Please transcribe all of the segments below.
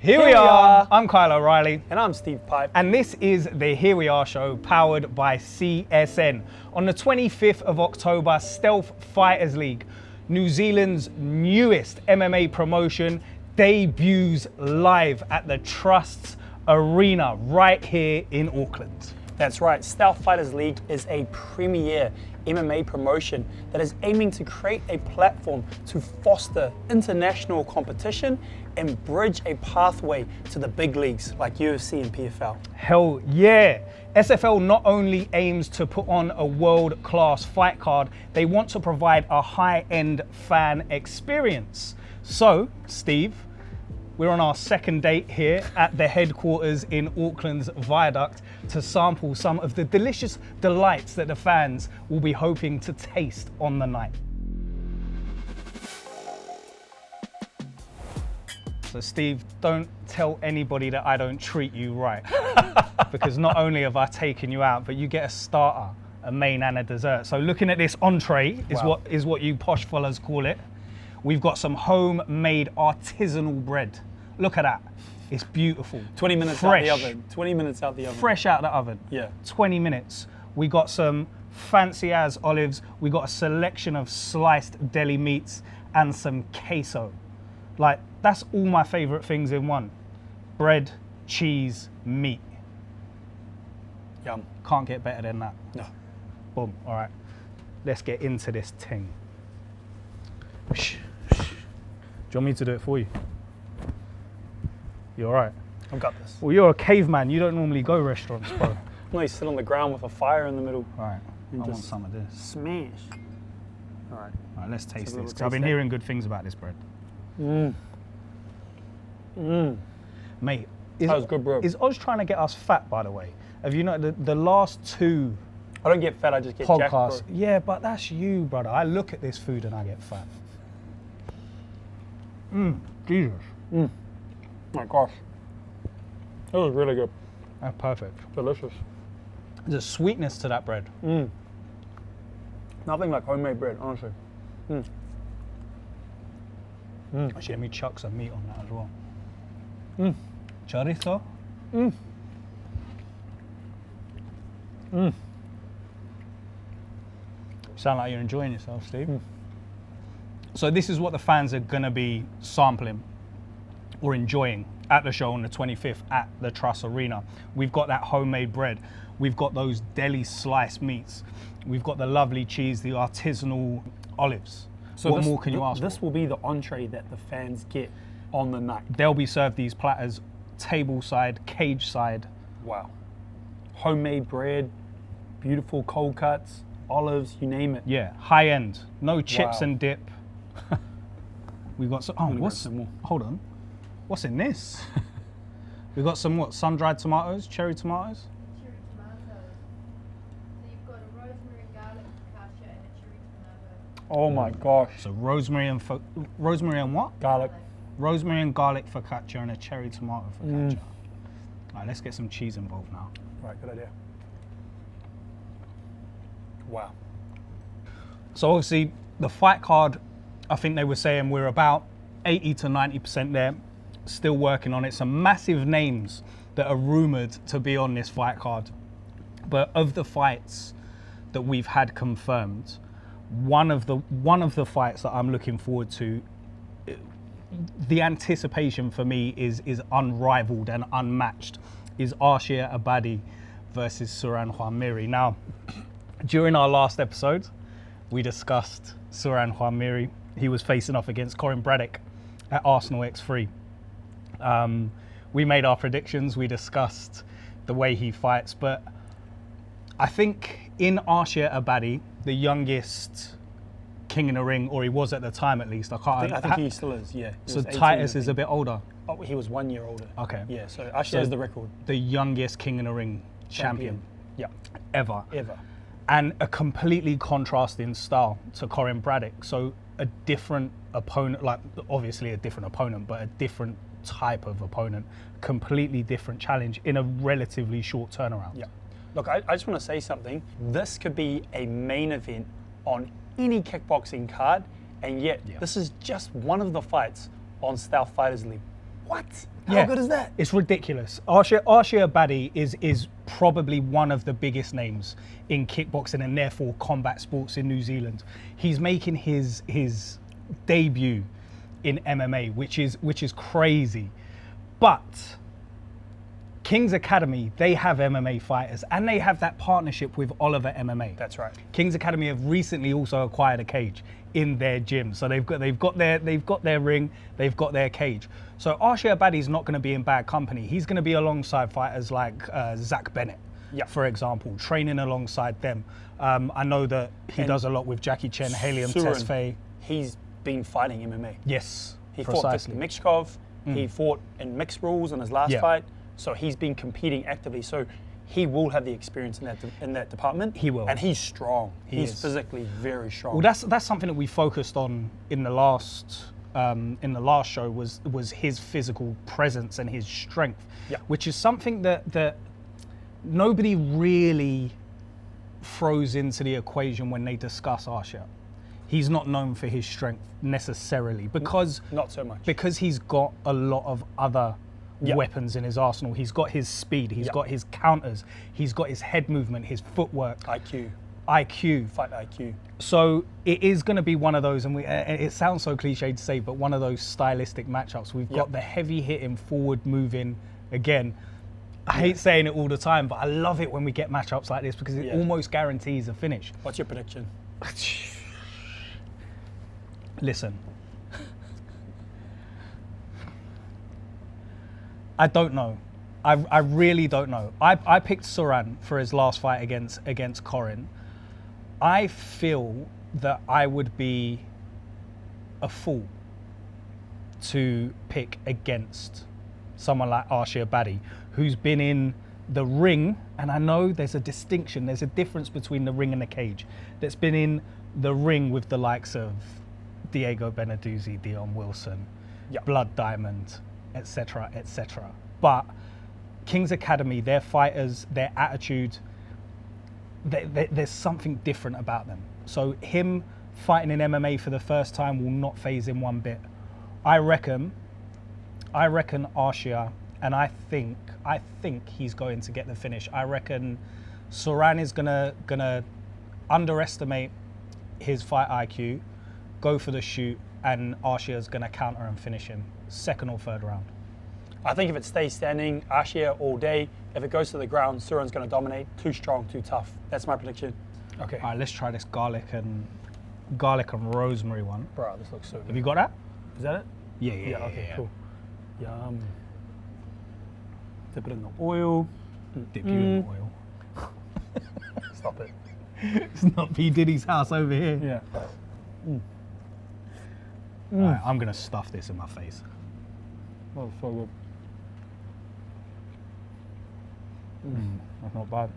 Here we are. I'm Kyle O'Reilly. And I'm Steve Pipe. And this is the Here We Are show powered by CSN. On the 25th of October, Stealth Fighters League, New Zealand's newest MMA promotion, debuts live at the Trust's Arena right here in Auckland. That's right, Stealth Fighters League is a premier MMA promotion that is aiming to create a platform to foster international competition and bridge a pathway to the big leagues like UFC and PFL. Hell yeah! SFL not only aims to put on a world-class fight card, they want to provide a high-end fan experience. So, Steve, we're on our second date here at the headquarters in Auckland's Viaduct to sample some of the delicious delights that the fans will be hoping to taste on the night. So Steve, don't tell anybody that I don't treat you right. Because not only have I taken you out, but you get a starter, a main and a dessert. So looking at this entree is what you posh fellas call it. We've got some homemade artisanal bread. Look at that. It's beautiful. 20 minutes fresh. out the oven. 20 minutes out the oven. Fresh out the oven. Yeah. 20 minutes. We got some fancy as olives. We got a selection of sliced deli meats and some queso. Like, that's all my favorite things in one. Bread, cheese, meat. Yum. Can't get better than that. No. Boom. All right. Let's get into this thing. Do you want me to do it for you? You all right? I've got this. Well, you're a caveman. You don't normally go restaurants, bro. No, you sit on the ground with a fire in the middle. All right. And I want just some of this. Smash. All right. All right, let's taste little this. 'Cause I've been taste hearing good things about this bread. Mate, That was good, bro. is Oz trying to get us fat, by the way? Have you know the last two I don't get fat, I just get jacked, bro. podcasts? Yeah, but that's you, brother. I look at this food and I get fat. Jesus. Oh my gosh. That was really good. That's perfect. Delicious. There's a sweetness to that bread. Nothing like homemade bread, honestly. Actually, let me chuck some meat on that as well. Chorizo. Sound like you're enjoying yourself, Steve. So this is what the fans are gonna be sampling or enjoying at the show on the 25th at the Truss Arena. We've got that homemade bread. We've got those deli sliced meats. We've got the lovely cheese, the artisanal olives. So what more can you ask This for? will be the entree that the fans get on the night. They'll be served these platters table side, cage side. Wow. Homemade bread, beautiful cold cuts, olives, you name it. Yeah, high end. No chips Wow. and dip. We've got some, oh, gonna grab what's, some more. hold on. What's in this? We've got some, what, sun-dried tomatoes, cherry tomatoes? Cherry tomatoes. So you've got a rosemary and garlic focaccia and a cherry tomato. Oh my gosh. So rosemary and what? Garlic. Rosemary and garlic focaccia and a cherry tomato focaccia. All right, let's get some cheese involved now. Right, good idea. Wow. So obviously the fight card, I think they were saying we're about 80 to 90% there, still working on it. Some massive names that are rumored to be on this fight card. But of the fights that we've had confirmed, one of the fights that I'm looking forward to, the anticipation for me is unrivaled and unmatched, is Arshia Abadi versus Suran Juanmiri. Now, during our last episode, we discussed Suran Juanmiri. He was facing off against Corin Braddock at Arsenal X3. We made our predictions, we discussed the way he fights, but I think in Arshia Abadi, the youngest king in the ring, or he was at the time at least, I think he still is, yeah. He So was 18, Titus I is a think. bit older. Oh, he was 1 year older. Okay. Yeah, so Arshia So- has the record. The youngest king in the ring champion Yeah, ever. ever. And a completely contrasting style to Corin Braddock. So a different opponent, like obviously a different opponent, but a different type of opponent, completely different challenge in a relatively short turnaround. Yeah. Look, I just want to say something. This could be a main event on any kickboxing card, and yet this is just one of the fights on Stealth Fighters League. What? How good is that? It's ridiculous. Arshia Abadi is probably one of the biggest names in kickboxing and therefore combat sports in New Zealand. He's making his debut in MMA, which is crazy. But King's Academy, they have MMA fighters and they have that partnership with Oliver MMA. That's right. King's Academy have recently also acquired a cage in their gym. So they've got their ring, they've got their cage. So Arshia Abadi's not going to be in bad company. He's going to be alongside fighters like Zach Bennett, for example, training alongside them. I know that he does a lot with Jackie Chen, Helium Tesfaye. He's been fighting MMA. Yes, He fought Viktor Mikshkov. He fought in mixed rules in his last fight. So he's been competing actively. So he will have the experience in that department. He will, and he's strong. He's is. physically very strong. Well, that's something that we focused on in the last show was his physical presence and his strength, which is something that nobody really throws into the equation when they discuss Arshia. He's not known for his strength necessarily because not so much because he's got a lot of other weapons in his arsenal. He's got his speed, he's got his counters, he's got his head movement, his footwork, IQ, fight IQ. So it is going to be one of those, and it sounds so cliche to say, but one of those stylistic matchups. We've got the heavy hitting, forward moving. Again, I hate saying it all the time, but I love it when we get matchups like this because it almost guarantees a finish. What's your prediction? Listen, I don't know. I really don't know. I picked Suran for his last fight against Corin. I feel that I would be a fool to pick against someone like Arshia Abadi, who's been in the ring, and I know there's a distinction, there's a difference between the ring and the cage, that's been in the ring with the likes of Diego Beneduzzi, Dion Wilson, Blood Diamond, etc., etc. But King's Academy, their fighters, their attitude, there's something different about them. So him fighting in MMA for the first time will not faze him one bit. I reckon Arshia, and I think he's going to get the finish. I reckon Suran is gonna underestimate his fight IQ, go for the shoot, and Arshia is gonna counter and finish him, second or third round. I think if it stays standing, Arshia all day. If it goes to the ground, Suran's going to dominate. Too strong, too tough. That's my prediction. Okay. All right, let's try this garlic and rosemary one. Bro, this looks so good. Have you got that? Is that it? Yeah. Okay, cool. Yum. Dip it in the oil. Dip you in the oil. Stop it. It's not P. Diddy's house over here. Yeah. All right, I'm gonna stuff this in my face. Oh, so good. That's not bad.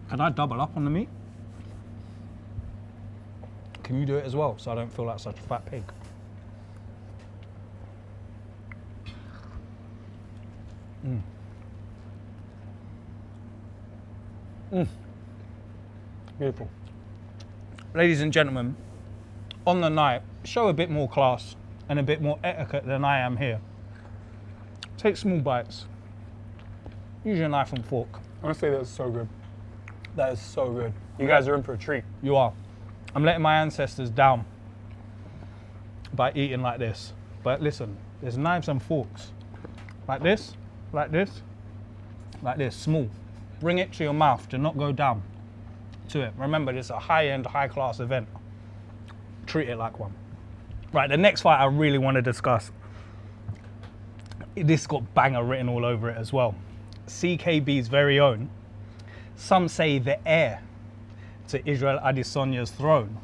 Can I double up on the meat? Can you do it as well so I don't feel like such a fat pig? Beautiful. Ladies and gentlemen, on the night, show a bit more class and a bit more etiquette than I am here. Take small bites. Use your knife and fork. Honestly, that is so good. That is so good. You guys are in for a treat. You are. I'm letting my ancestors down by eating like this. But listen, there's knives and forks. Like this, like this, like this, small. Bring it to your mouth, do not go down to it. Remember, this is a high-end, high-class event. Treat it like one. Right, the next fight I really want to discuss. This got banger written all over it as well. CKB's very own, some say the heir to Israel Adesanya's throne,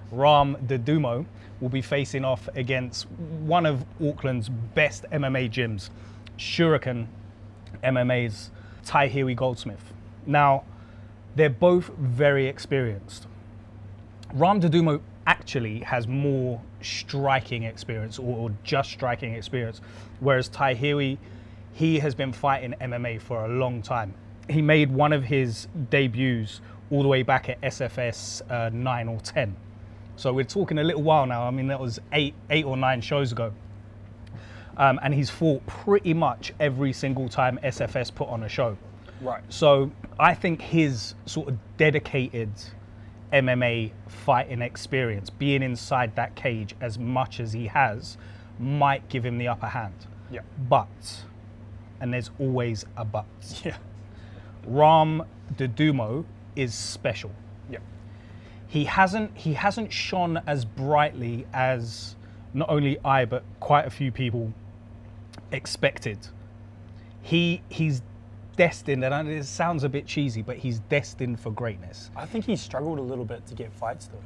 Ram Dedumo, will be facing off against one of Auckland's best MMA gyms, Shuriken MMA's Tahiwi Goldsmith. Now, they're both very experienced. Ram Dedumo actually has more striking experience or just striking experience, whereas Tahiwi, he has been fighting MMA for a long time. He made one of his debuts all the way back at SFS 9 or 10, So we're talking a little while now. I mean, that was eight or 9 shows ago. And he's fought pretty much every single time SFS put on a show. Right. So I think his sort of dedicated MMA fighting experience, being inside that cage as much as he has, might give him the upper hand. Yeah. But, and there's always a but. Yeah. Ram Dudumo is special. Yeah. He hasn't shone as brightly as not only I but quite a few people expected. He's destined, and it sounds a bit cheesy, but he's destined for greatness. I think he struggled a little bit to get fights though.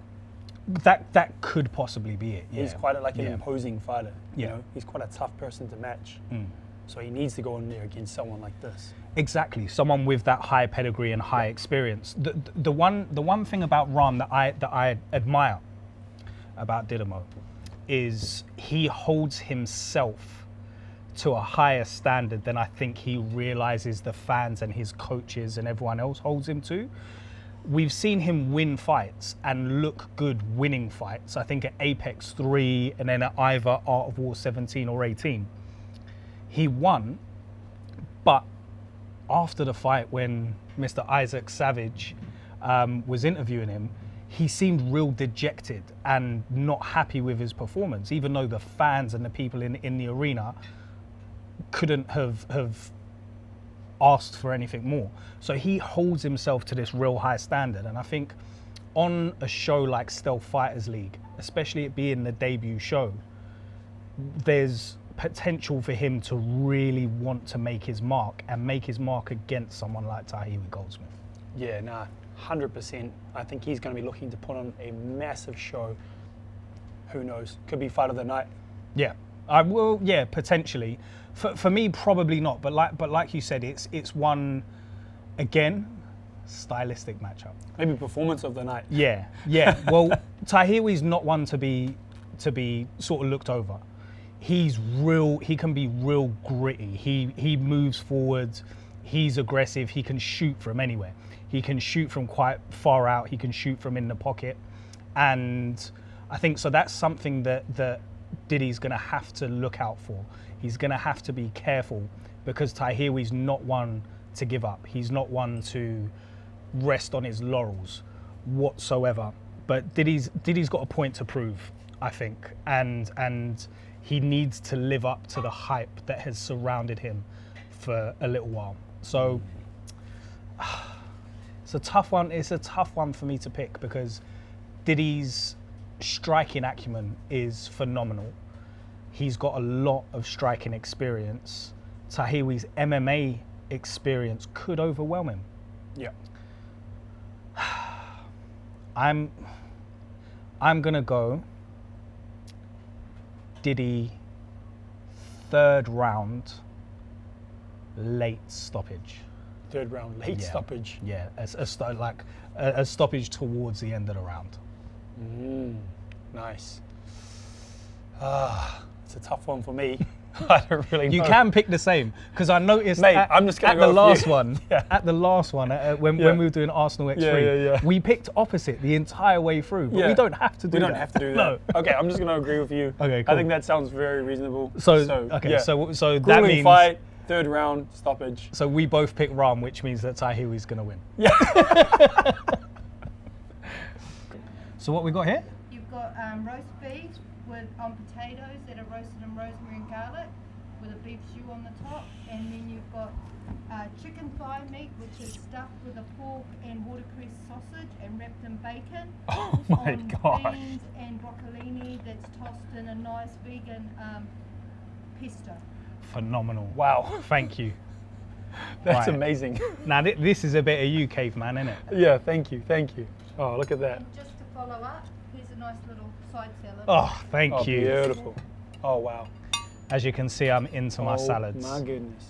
That could possibly be it. Yeah. He's quite an Yeah. imposing fighter. You Yeah. know, he's quite a tough person to match. So he needs to go in there against someone like this. Exactly, someone with that high pedigree and high experience. The one thing about Ram that I admire about Didymo is he holds himself to a higher standard than I think he realizes the fans and his coaches and everyone else holds him to. We've seen him win fights and look good winning fights. I think at Apex 3 and then at either Art of War 17 or 18. He won, but after the fight when Mr. Isaac Savage was interviewing him, he seemed real dejected and not happy with his performance, even though the fans and the people in the arena couldn't have asked for anything more. So he holds himself to this real high standard. And I think on a show like Stealth Fighters League, especially it being the debut show, there's potential for him to really want to make his mark and make his mark against someone like Tahiwi Goldsmith. Yeah, nah, 100%. I think he's going to be looking to put on a massive show. Who knows? Could be fight of the night. Yeah, I will. Yeah, potentially. For me, probably not. But like you said, it's one, again, stylistic matchup. Maybe performance of the night. Yeah. Well, Tahiwi's not one to be sort of looked over. He's real. He can be real gritty. He moves forwards. He's aggressive. He can shoot from anywhere. He can shoot from quite far out. He can shoot from in the pocket, and I think so. That's something that Diddy's going to have to look out for. He's going to have to be careful because Tahiwi's not one to give up. He's not one to rest on his laurels whatsoever. But Diddy's got a point to prove, I think, and he needs to live up to the hype that has surrounded him for a little while. So it's a tough one. It's a tough one for me to pick because Diddy's striking acumen is phenomenal. He's got a lot of striking experience. Tahiwi's MMA experience could overwhelm him. Yeah. I'm gonna go Diddy, 3rd round, late stoppage. 3rd round, late Yeah. stoppage. Yeah, a stoppage towards the end of the round. Nice. It's a tough one for me. I don't really know. You can pick the same because I noticed Mate, I'm just gonna at go the with last you. one. Yeah. At the last one, when Yeah. we were doing Arsenal X3, Yeah. we picked opposite the entire way through. But Yeah. we don't have to do We that. don't have to do that. No. Okay, I'm just going to agree with you. Okay, I cool. think that sounds very reasonable. So yeah. that Grueling means fight, 3rd round, stoppage. so we both pick Ram, which means that Tahiwi's going to win. Yeah. So what we got here? You've got roast beef on potatoes that are roasted in rosemary and garlic with a beef stew on the top, and then you've got chicken thigh meat, which is stuffed with a pork and watercress sausage and wrapped in bacon. Oh my on gosh. beans and broccolini that's tossed in a nice vegan pesto. Phenomenal. Wow. Thank you. That's Right. amazing. Now this is a bit of you, caveman, isn't it? Yeah, thank you. Oh, look at that. And just to follow up, here's a nice little side salad. Oh, thank Oh, you. beautiful. Oh, wow. As you can see, I'm into my salads. My goodness.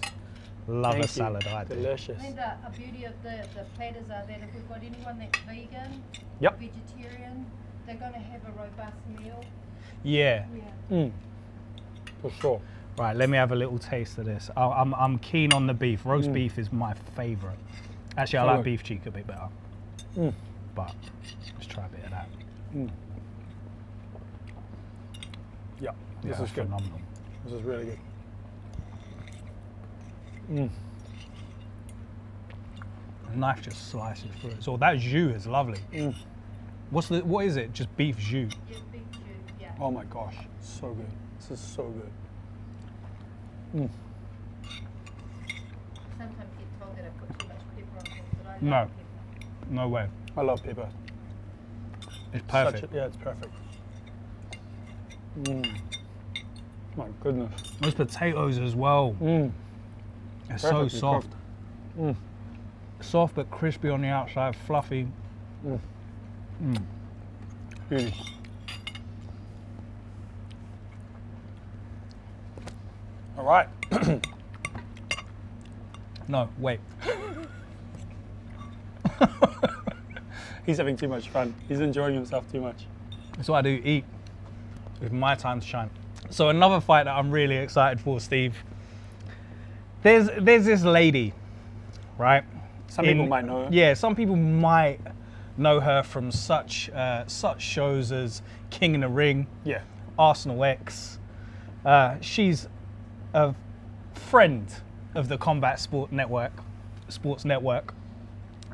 Love Thank a you. salad, I do. Delicious. I think a beauty of the platters are that if we've got anyone that's vegan, Yep. vegetarian, they're going to have a robust meal. Yeah. Yeah. For sure. Right, let me have a little taste of this. I'm keen on the beef. Roast beef is my favourite. Actually, I like Good. beef cheek a bit better. But let's try a bit of that. Yeah, this Yeah, is good. phenomenal. This is really good. The knife just slices through it. So that jus is lovely. What is it? Just beef jus. Just beef stew, yeah. Oh my gosh, so good. This is so good. Sometimes you get told that I put too much pepper on things, but I love No. pepper. No way. I love pepper. It's perfect. Yeah, it's perfect. My goodness. Those potatoes as well. They're so Perfectly soft. cooked. Soft but crispy on the outside, fluffy. Beauty. All right. No, wait. He's having too much fun. He's enjoying himself too much. That's what I do, eat. With my time to shine. So another fight that I'm really excited for, Steve. There's this lady, right? Some people might know her. Yeah, some people might know her from such shows as King in the Ring, Yeah. Arsenal X. She's a friend of the Combat Sports Network,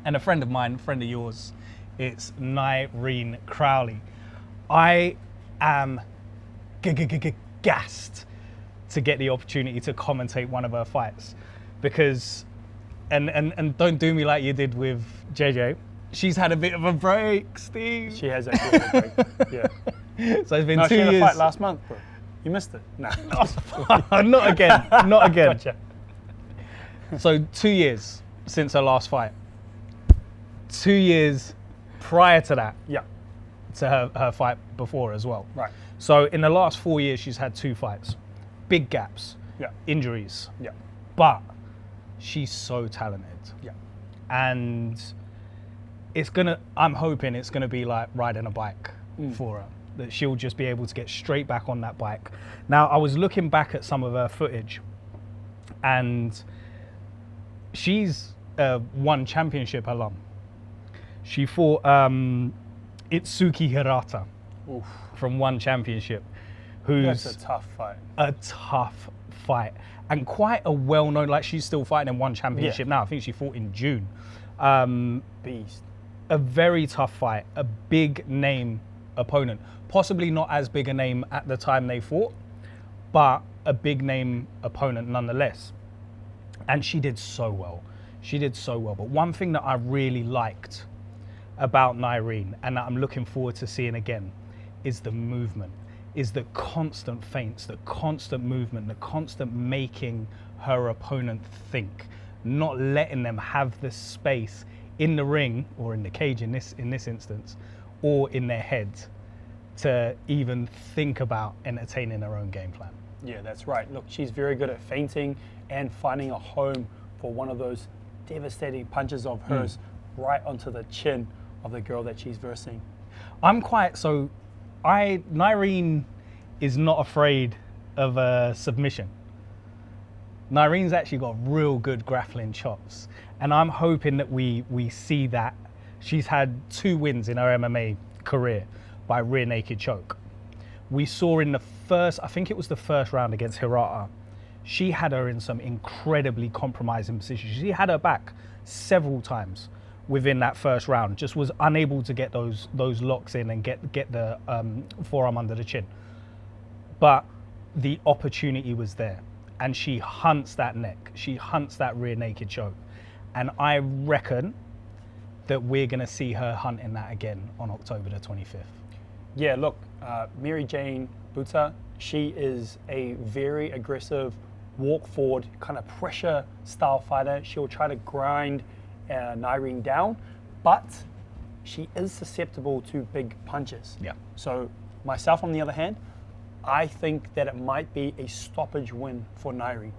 and a friend of mine, friend of yours. It's Nyreen Crowley. I am gassed to get the opportunity to commentate one of her fights, because, and don't do me like you did with JJ. She's had a bit of a break, Steve. She has actually had a break. Yeah. So it's been No, 2 she had years. a fight last month, bro. You missed it. Nah. Not again. Not again. Gotcha. So 2 years since her last fight. 2 years prior to that, Yeah. to her fight before as well. Right. So in the last 4 years, she's had 2 fights. Big gaps, Yeah. injuries, Yeah. but she's so talented. Yeah. And I'm hoping it's gonna be like riding a bike for her. That she'll just be able to get straight back on that bike. Now, I was looking back at some of her footage, and she's a one championship alum. She fought Itsuki Hirata Oof. from one championship, who's That's a tough fight. a tough fight and quite a well-known, like she's still fighting in one championship now. I think she fought in June. Beast. A very tough fight, a big name opponent. Possibly not as big a name at the time they fought, but a big name opponent nonetheless. And she did so well. She did so well. But one thing that I really liked about Nyreen, and that I'm looking forward to seeing again, is the movement, is the constant feints, the constant movement, the constant making her opponent think, not letting them have the space in the ring or in the cage in this instance, or in their head to even think about entertaining her own game plan. Yeah, that's right. Look, she's very good at feinting and finding a home for one of those devastating punches of hers right onto the chin of the girl that she's versing. Nyreen is not afraid of a submission. Nyreen's actually got real good grappling chops, and I'm hoping that we see that. She's had 2 wins in her MMA career by rear naked choke. We saw in the first, I think it was the first round against Hirata, she had her in some incredibly compromising positions. She had her back several times within that first round, just was unable to get those locks in and get the forearm under the chin. But the opportunity was there, and she hunts that neck. She hunts that rear naked choke. And I reckon that we're gonna see her hunting that again on October the 25th. Yeah, look, Mary Jane Buta, she is a very aggressive, walk forward, kind of pressure style fighter. She'll try to grind Nyreen down, but she is susceptible to big punches. Yeah. So myself, on the other hand, I think that it might be a stoppage win for Nyreen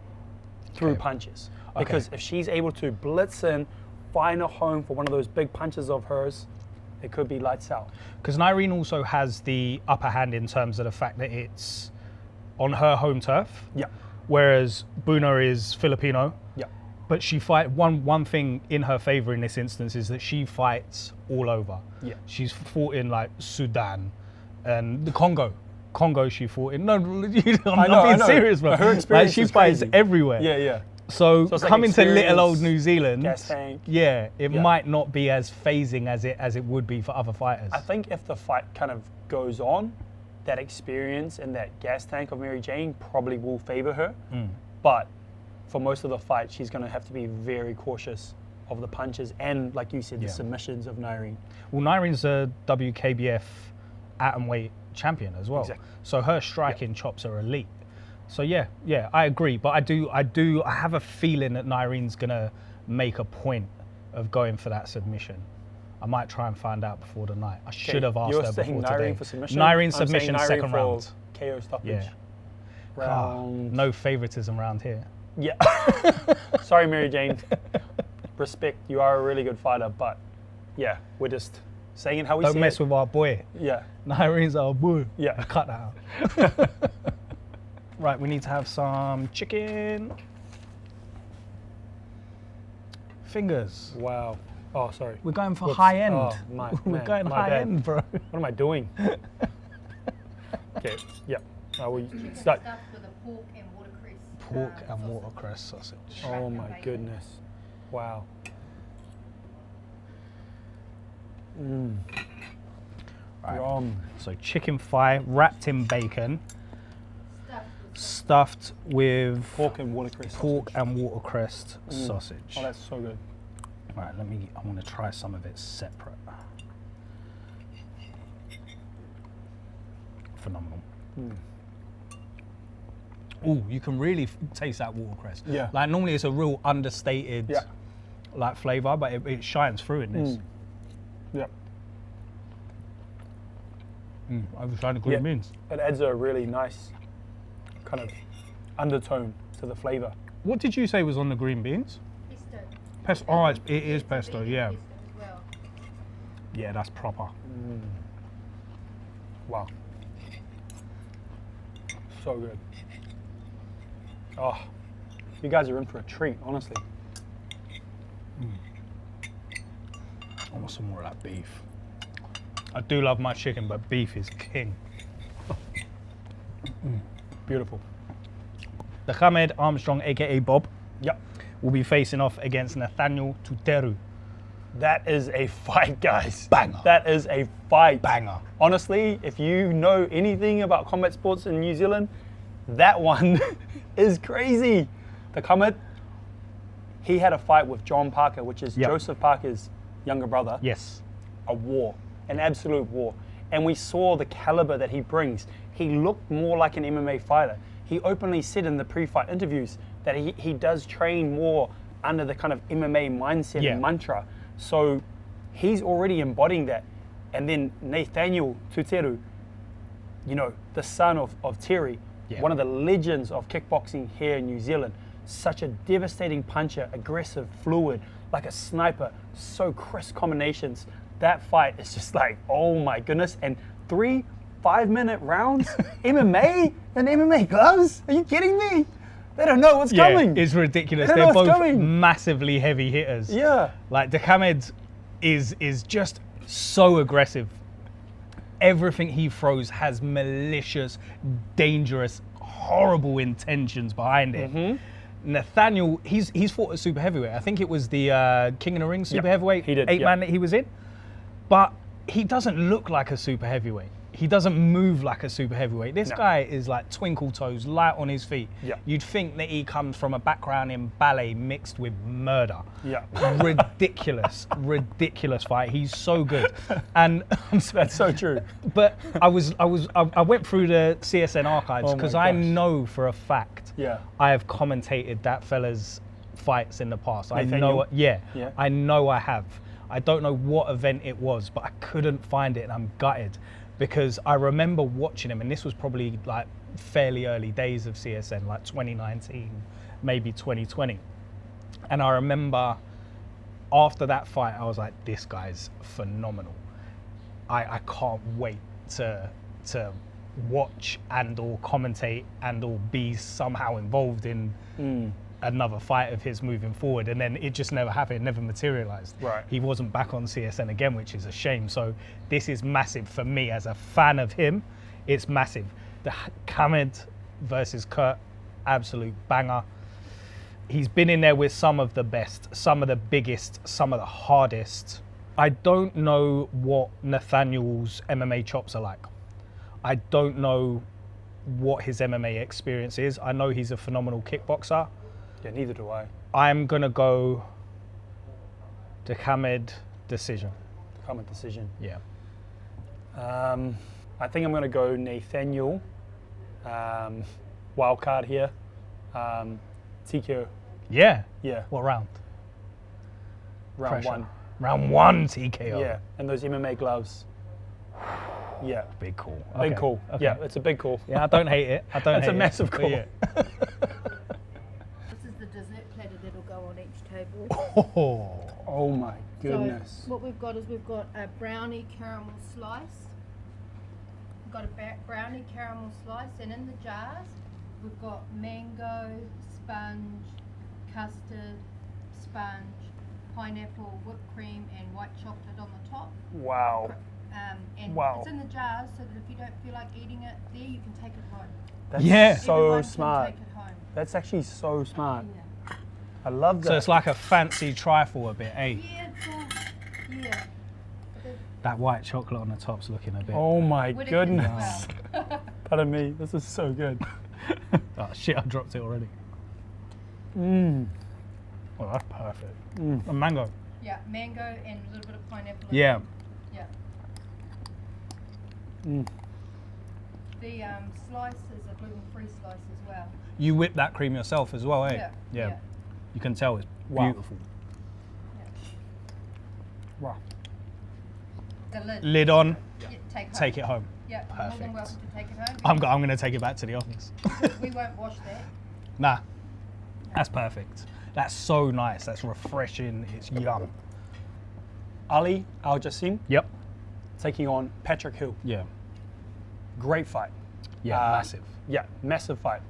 through punches. Because if she's able to blitz in, find a home for one of those big punches of hers, it could be lights out. Because Nyreen also has the upper hand in terms of the fact that it's on her home turf. Yeah. Whereas Buna is Filipino. Yeah. But she one thing in her favor in this instance is that she fights all over. Yeah. She's fought in like Sudan and the Congo. Congo she fought in. No, I'm I not know, being serious, bro. Her experience she is fights crazy. everywhere. Yeah, yeah. So it's like coming to little old experience, New Zealand, gas tank. yeah, it Yeah. might not be as phasing as it would be for other fighters. I think if the fight kind of goes on, that experience and that gas tank of Mary Jane probably will favour her. But for most of the fight, she's going to have to be very cautious of the punches and, like you said, the Yeah. submissions of Nyreen. Well, Nyrene's a WKBF atomweight champion as well, Exactly. so her striking chops are elite. So yeah, I agree. But I have a feeling that Nyrene's gonna make a point of going for that submission. I might try and find out before the night. I should have asked You're her saying before today. Nyreen for submission? Nyreen I'm submission, saying Nyreen second for round. KO stoppage. Yeah. Round. No favoritism around here. Yeah. Sorry, Mary Jane. Respect, you are a really good fighter, but yeah, we're just saying it how we Don't see mess it. with our boy. Yeah. Nyrene's our boy. Yeah. Cut that out. Right, we need to have some chicken fingers. Wow. Oh, sorry. We're going for Whoops. high end. Oh, We're going my high bad. end, bro. What am I doing? Okay. Yep. We Chicken start. stuffed with a pork and watercress. Pork and sausage. watercress sausage. Oh my goodness. Wow. Right. Yum. So chicken thigh wrapped in bacon, Stuffed with stuffed with Pork and watercress. pork and watercress sausage. Oh, that's so good. Right, I want to try some of it separate. Phenomenal. Ooh, you can really taste that watercress. Yeah. Like normally it's a real understated Yeah. like flavour, but it shines through in this. Yep. I was trying to green Yeah. beans. It adds a really nice kind of undertone to the flavour. What did you say was on the green beans? pesto. Pesto. Oh, it is pesto, Vegan yeah. pesto as well. Yeah, that's proper. Wow. So good. Oh, you guys are in for a treat, honestly. I want some more of that beef. I do love my chicken, but beef is king. Beautiful. The Hamed Armstrong, aka Bob, Yep. will be facing off against Nathaniel Tuteru. That is a fight, guys. Banger. That is a fight. Banger. Honestly, if you know anything about combat sports in New Zealand, that one is crazy. The Hamed, he had a fight with John Parker, which is Yep. Joseph Parker's younger brother. Yes. A war, an absolute war. And we saw the caliber that he brings. He looked more like an MMA fighter. He openly said in the pre-fight interviews that he does train more under the kind of MMA mindset Yeah. and mantra. So he's already embodying that. And then Nathaniel Tuteru, you know, the son of Terry, Yeah. one of the legends of kickboxing here in New Zealand, such a devastating puncher, aggressive, fluid, like a sniper, so crisp combinations. That fight is just like, oh my goodness. And 3 5-minute rounds, MMA and MMA gloves? Are you kidding me? They don't know what's coming. It's ridiculous. They don't They're know what's both coming. massively heavy hitters. Yeah. Like the Hamed is just so aggressive. Everything he throws has malicious, dangerous, horrible intentions behind it. Mm-hmm. Nathaniel, he's fought at super heavyweight. I think it was the King of the Ring super Yep, heavyweight he did, 8-man yep. that he was in. But he doesn't look like a super heavyweight. He doesn't move like a super heavyweight. This No. guy is like twinkle toes, light on his feet. Yep. You'd think that he comes from a background in ballet mixed with murder. Yeah. ridiculous fight. He's so good. And That's so true. but I went through the CSN archives Oh my because I gosh. know for a fact Yeah. I have commentated that fella's fights in the past. I Nathaniel? know, yeah, Yeah. I know I have. I don't know what event it was, but I couldn't find it, and I'm gutted because I remember watching him, and this was probably like fairly early days of CSN, like 2019, maybe 2020, and I remember after that fight, I was like, this guy's phenomenal. I can't wait to watch and or commentate and or be somehow involved in another fight of his moving forward. And then it just never happened, never materialized. Right. He wasn't back on CSN again, which is a shame. So this is massive for me as a fan of him. It's massive. The Khamed versus Kurt, absolute banger. He's been in there with some of the best, some of the biggest, some of the hardest. I don't know what Nathaniel's MMA chops are like. I don't know what his MMA experience is. I know he's a phenomenal kickboxer. Yeah, neither do I. I'm gonna go the Khamed decision. Common decision. Yeah. I think I'm going to go Nathaniel. Wild card here. TKO. Yeah. Yeah. What round? Round Pressure. 1. Round 1 TKO. Yeah. And those MMA gloves. Yeah. Big call. Big Okay. call. Okay. Yeah, it's a big call. Yeah, I don't hate it. I don't That's hate a it. massive But call. yeah. This is the dessert platter that'll go on each table. Oh. Oh my goodness. So what we've got is we've got a brownie caramel slice. We've got a brownie caramel slice, and in the jars we've got mango, sponge, custard, sponge, pineapple, whipped cream, and white chocolate on the top. Wow. And Wow. it's in the jars so that if you don't feel like eating it there, you can take it home. That's Yeah. so Everyone smart. can take it home. That's actually so smart. Yeah. I love that. So it's like a fancy trifle a bit, eh? Yeah, it's all, yeah. That white chocolate on the top's looking a bit. Oh my Would it goodness. as well? Pardon me. This is so good. Oh shit, I dropped it already. Mmm. Oh, that's perfect. A mango. Yeah, mango and a little bit of pineapple. Yeah. Yeah. Mm. The slice is a gluten-free slice as well. You whip that cream yourself as well, eh? Yeah. You can tell it's Wow. beautiful. Wow. The lid. Lid on, Yeah, take home. take it home. Yeah, you're more than Perfect. welcome to take it home. I'm going to take it back to the office. We won't wash that. Nah, that's perfect. That's so nice. That's refreshing. It's yum. Ali Al Jassim Yep. taking on Patrick Hill. Yeah. Great fight. Yeah. Massive. Yeah, massive fight.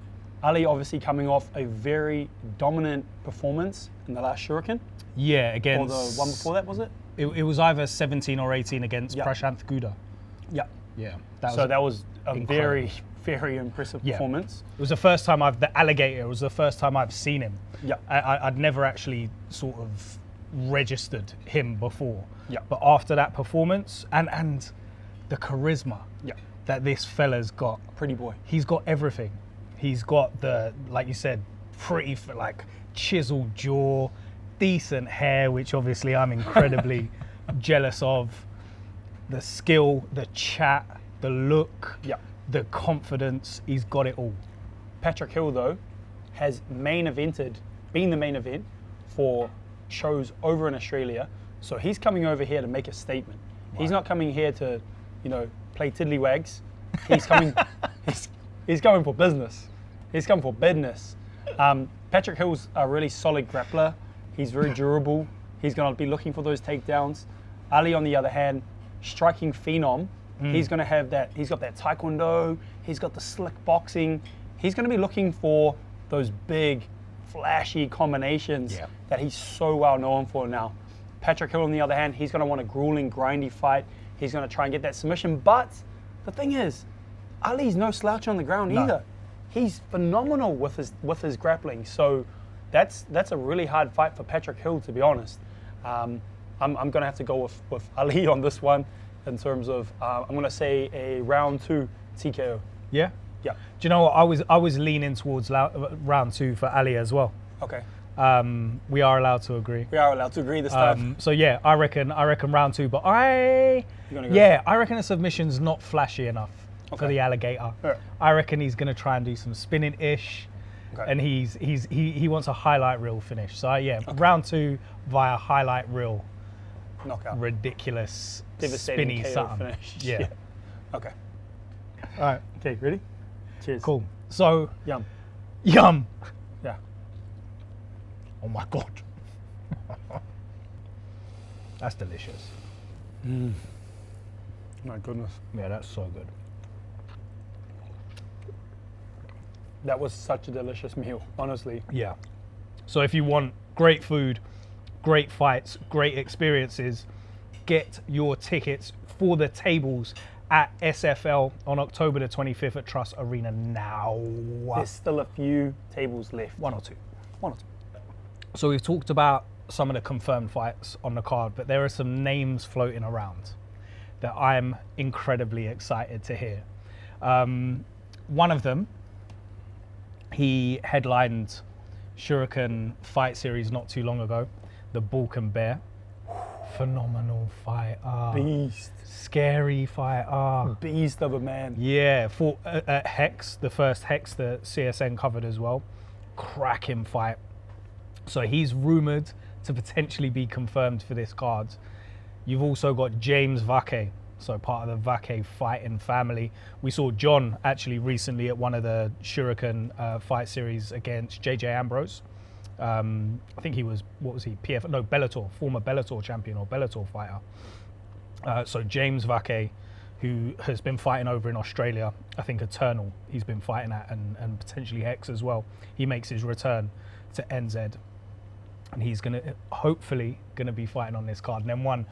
Ali obviously coming off a very dominant performance in the last Shuriken. Yeah. Or Against the one before that, was it? It was either 17 or 18 against Yeah. Prashanth Guda. Yeah. Yeah. That was a incredible. very, very impressive Yeah. performance. It was the first time the alligator, it was the first time I've seen him. Yeah. I'd never actually sort of registered him before. Yeah. But after that performance and the charisma Yeah. that this fella's got, Pretty boy. he's got everything. He's got the, like you said, pretty like chiseled jaw, decent hair, which obviously I'm incredibly jealous of. The skill, the chat, the look, Yeah. the confidence, he's got it all. Patrick Hill, though, has been the main event for shows over in Australia. So he's coming over here to make a statement. He's not coming here to, play tiddlywags. He's coming. he's coming for business. He's coming for business. Patrick Hill's a really solid grappler. He's very durable. He's going to be looking for those takedowns. Ali, on the other hand, striking phenom. He's going to have that. He's got that taekwondo. He's got the slick boxing. He's going to be looking for those big, flashy combinations Yeah. that he's so well known for now. Patrick Hill, on the other hand, he's going to want a grueling, grindy fight. He's going to try and get that submission. But the thing is, Ali's no slouch on the ground No. either. He's phenomenal with his grappling. So that's a really hard fight for Patrick Hill, to be honest. I'm going to have to go with Ali on this one in terms of, I'm going to say a round 2 TKO. Yeah. Yeah. Do you know what? I was leaning towards round 2 for Ali as well. Okay. We are allowed to agree. We are allowed to agree this time. So yeah, I reckon round 2. But I reckon the submission's not flashy enough for Okay. the alligator. Alright. I reckon he's gonna try and do some spinning ish, Okay. and he wants a highlight reel finish. So round 2 via highlight reel, Knockout. ridiculous, Devastating spinny KO something. finish. Yeah. Okay. All right. Okay, ready? Cheers. Cool. So Yum. yum. Yeah. Oh my god. That's delicious. My goodness. Yeah, that's so good. That was such a delicious meal, honestly. Yeah. So if you want great food, great fights, great experiences, get your tickets for the tables at SFL on October the 25th at Trust Arena now. There's still a few tables left. One or two. So we've talked about some of the confirmed fights on the card, but there are some names floating around that I'm incredibly excited to hear. One of them, he headlined Shuriken Fight Series not too long ago, the Balkan Bear. Phenomenal fighter. Beast. Scary fighter. Beast of a man. Yeah, fought at Hex, the first Hex that CSN covered as well. Cracking fight. So he's rumoured to potentially be confirmed for this card. You've also got James Vake, so part of the Vake fighting family. We saw John actually recently at one of the Shuriken fight series against JJ Ambrose. I think he was, Bellator, former Bellator champion or Bellator fighter. So James Vake, who has been fighting over in Australia, I think Eternal, he's been fighting at, and potentially Hex as well. He makes his return to NZ. And he's hopefully gonna be fighting on this card. And then one,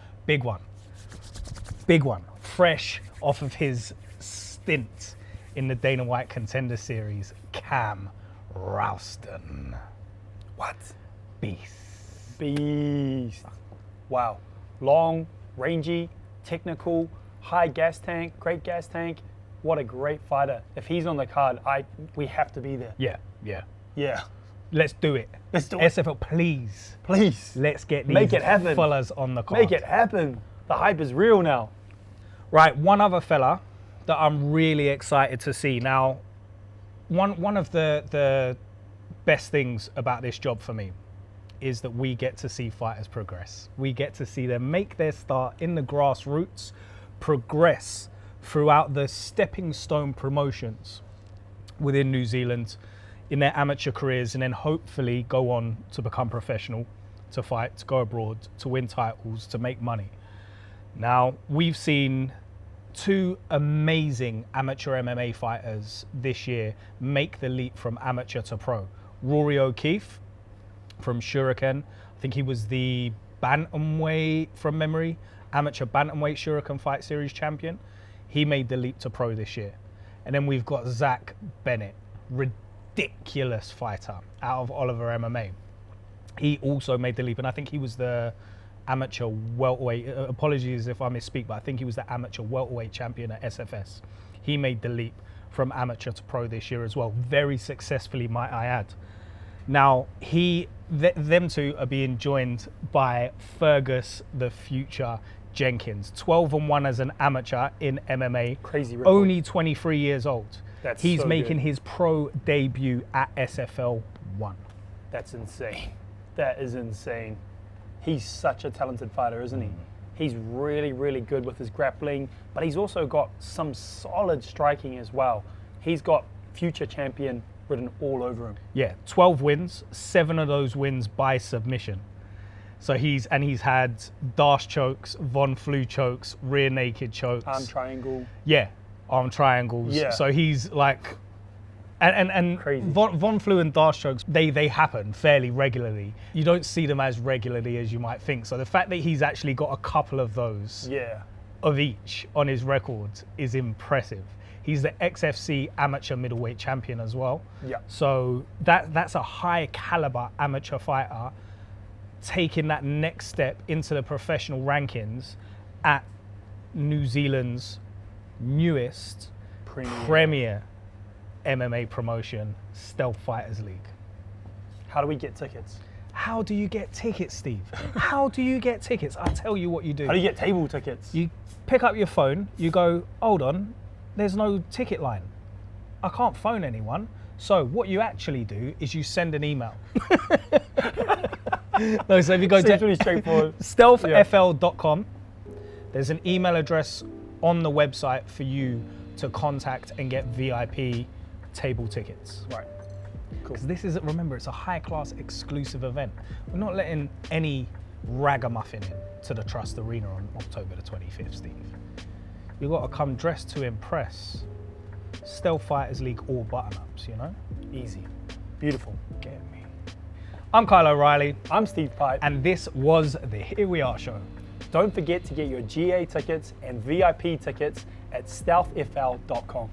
fresh off of his stint in the Dana White Contender Series, Cam Ralston. What? Beast. Wow. Long, rangy, technical, high gas tank, great gas tank. What a great fighter. If he's on the card, we have to be there. Yeah. Let's do it. SFL, please. Let's get these fellas on the card. Make it happen. The hype is real now. Right, one other fella that I'm really excited to see. Now, one of the best things about this job for me is that we get to see fighters progress. We get to see them make their start in the grassroots, progress throughout the stepping stone promotions within New Zealand in their amateur careers, and then hopefully go on to become professional, to fight, to go abroad, to win titles, to make money. Now, we've seen two amazing amateur MMA fighters this year make the leap from amateur to pro. Rory O'Keefe from Shuriken, I think he was the bantamweight, from memory, amateur bantamweight Shuriken Fight Series champion. He made the leap to pro this year. And then we've got Zach Bennett, ridiculous fighter out of Oliver MMA. He also made the leap, and I think he was the amateur welterweight, apologies if I misspeak, but I think he was the amateur welterweight champion at SFS. He made the leap from amateur to pro this year as well, very successfully, might I add. Now, them two are being joined by Fergus the Future Jenkins, 12-1 as an amateur in MMA. Crazy record. Only 23 years old. He's so making good. his pro debut at SFL 1. That's insane. That is insane. He's such a talented fighter, isn't he? He's really, really good with his grappling, but he's also got some solid striking as well. He's got future champion written all over him. Yeah, 12 wins, 7 of those wins by submission. So he's had Darce chokes, Von Flu chokes, rear naked chokes. Arm triangle. Yeah, arm triangles. Yeah. So he's like, and crazy. Von Flu and Darce chokes, they happen fairly regularly. You don't see them as regularly as you might think. So the fact that he's actually got a couple of those of each on his record is impressive. He's the XFC amateur middleweight champion as well. Yeah. So that's a high caliber amateur fighter taking that next step into the professional rankings at New Zealand's newest premier MMA promotion, Stealth Fighters League. How do we get tickets? How do you get tickets, Steve? How do you get tickets? I'll tell you what you do. How do you get table tickets? You pick up your phone, you go, hold on, there's no ticket line. I can't phone anyone. So what you actually do is you send an email. No, so if you go to really straightforward. stealthfl.com, there's an email address on the website for you to contact and get VIP table tickets. Right. Cool. Because this is, remember, it's a high-class exclusive event. We're not letting any ragamuffin in to the Trust Arena on October the 25th, Steve. You've got to come dressed to impress. Stealth Fighters League all button-ups, you know? Easy. Beautiful. Get me. I'm Kyle O'Reilly. I'm Steve Pipe. And this was the Here We Are show. Don't forget to get your GA tickets and VIP tickets at stealthfl.com.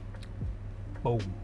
Boom.